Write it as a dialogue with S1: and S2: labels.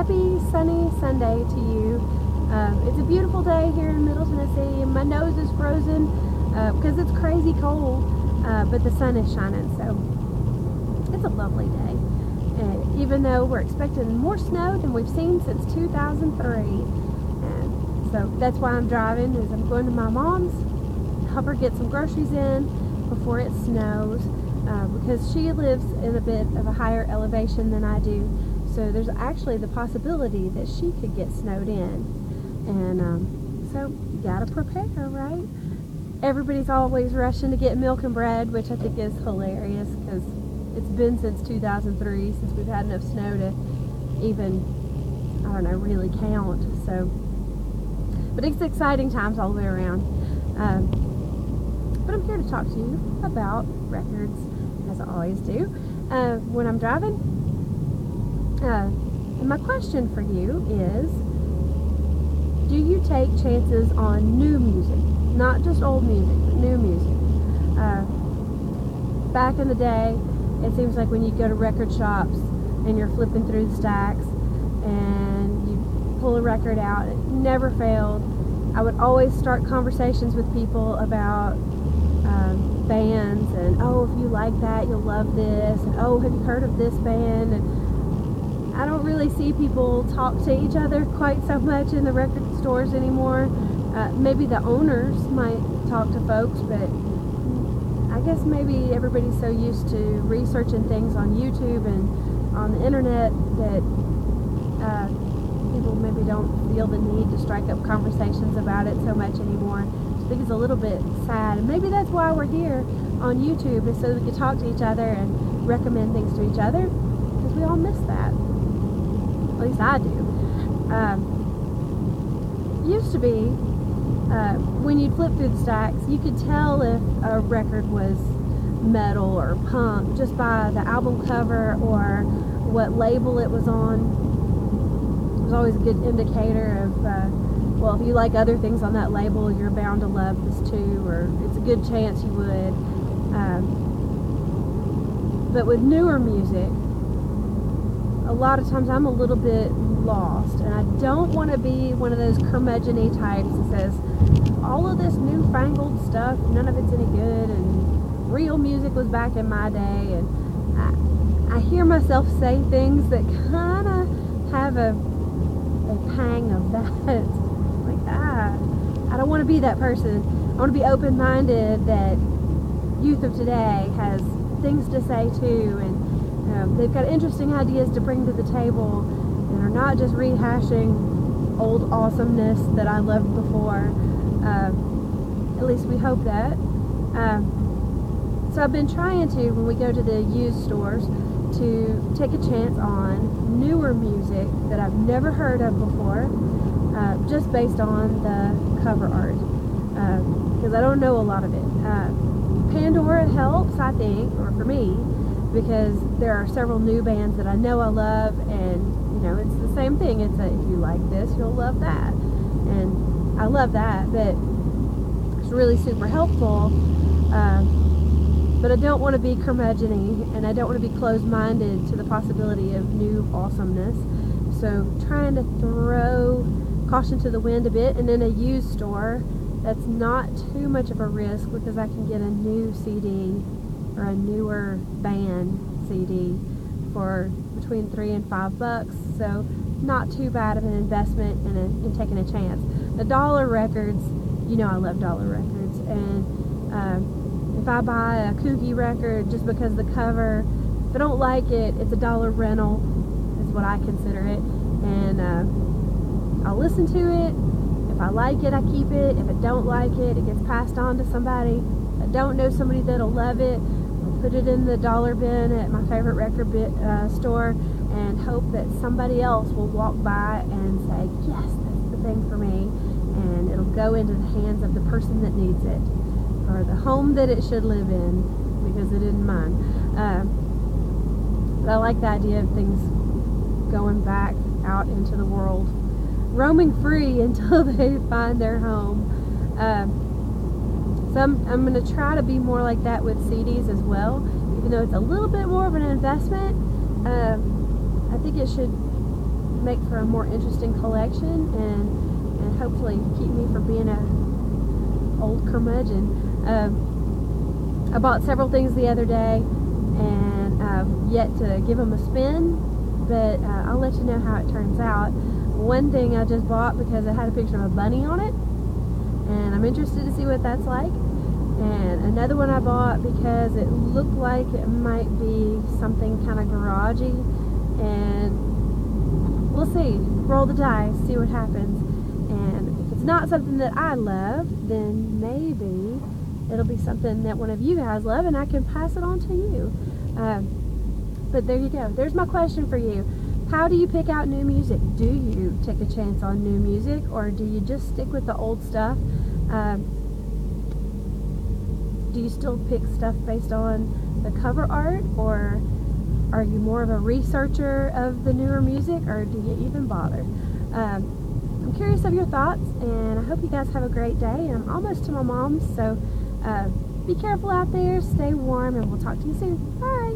S1: happy sunny Sunday to you. It's a beautiful day here in Middle Tennessee. My nose is frozen because it's crazy cold, but the sun is shining, so it's a lovely day. Even though we're expecting more snow than we've seen since 2003. And so that's why I'm driving, is I'm going to my mom's, help her get some groceries in before it snows, because she lives in a bit of a higher elevation than I do. So there's actually the possibility that she could get snowed in. And so you gotta prepare, right? Everybody's always rushing to get milk and bread, which I think is hilarious because it's been since 2003 since we've had enough snow to even, I don't know, really count. So, but it's exciting times all the way around. But I'm here to talk to you about records, as I always do, when I'm driving. And my question for you is, do you take chances on new music? Not just old music, but new music. Back in the day, it seems like when you go to record shops and you're flipping through the stacks and you pull a record out, it never failed. I would always start conversations with people about bands, and oh, if you like that, you'll love this, and oh, have you heard of this band? And I don't really see people talk to each other quite so much in the record stores anymore. Maybe the owners might talk to folks, but I guess maybe everybody's so used to researching things on YouTube and on the internet that people maybe don't feel the need to strike up conversations about it so much anymore. I think it's a little bit sad, and maybe that's why we're here on YouTube, is so that we can talk to each other and recommend things to each other, because we all miss that. At least I do. Used to be, when you'd flip through the stacks, you could tell if a record was metal or punk just by the album cover or what label it was on. It was always a good indicator of, well, if you like other things on that label, you're bound to love this too, or it's a good chance you would. But with newer music, a lot of times I'm a little bit lost, and I don't want to be one of those curmudgeon-y types that says all of this newfangled stuff, none of it's any good, and real music was back in my day. And I hear myself say things that kind of have a pang of that. Like, I don't want to be that person. I want to be open-minded that youth of today has things to say too, and they've got interesting ideas to bring to the table, and are not just rehashing old awesomeness that I loved before. At least we hope that. So I've been trying to, when we go to the used stores, to take a chance on newer music that I've never heard of before, just based on the cover art, because I don't know a lot of it. Pandora helps, I think, or for me, because there are several new bands that I know I love, and you know, it's the same thing. It's if you like this, you'll love that, and I love that. But it's really super helpful. But I don't want to be curmudgeon-y, and I don't want to be closed-minded to the possibility of new awesomeness. So trying to throw caution to the wind a bit, and in a used store, that's not too much of a risk because I can get a new CD or a newer band CD for between $3 and $5, so not too bad of an investment in taking a chance. The dollar records, you know I love dollar records, and if I buy a kooky record just because of the cover, if I don't like it, it's a dollar rental, is what I consider it, and I'll listen to it. If I like it, I keep it. If I don't like it, it gets passed on to somebody. If I don't know somebody that'll love it, I'll put it in the dollar bin at my favorite record store and hope that somebody else will walk by and say, yes, that's the thing for me, and it'll go into the hands of the person that needs it, or the home that it should live in, because it isn't mine. But I like the idea of things going back out into the world, roaming free until they find their home. So I'm going to try to be more like that with CDs as well, even though it's a little bit more of an investment. I think it should make for a more interesting collection, and hopefully keep me from being a old curmudgeon. I bought several things the other day, and I've yet to give them a spin, but I'll let you know how it turns out. One thing I just bought because it had a picture of a bunny on it, and I'm interested to see what that's like. And another one I bought because it looked like it might be something kind of garagey, and we'll see. Roll the dice, see what happens. And if it's not something that I love, then maybe it'll be something that one of you guys love, and I can pass it on to you. But there you go. There's my question for you. How do you pick out new music? Do you take a chance on new music, or do you just stick with the old stuff? Do you still pick stuff based on the cover art, or are you more of a researcher of the newer music, or do you even bother? I'm curious of your thoughts, and I hope you guys have a great day. I'm almost to my mom's, so be careful out there, stay warm, and we'll talk to you soon. Bye!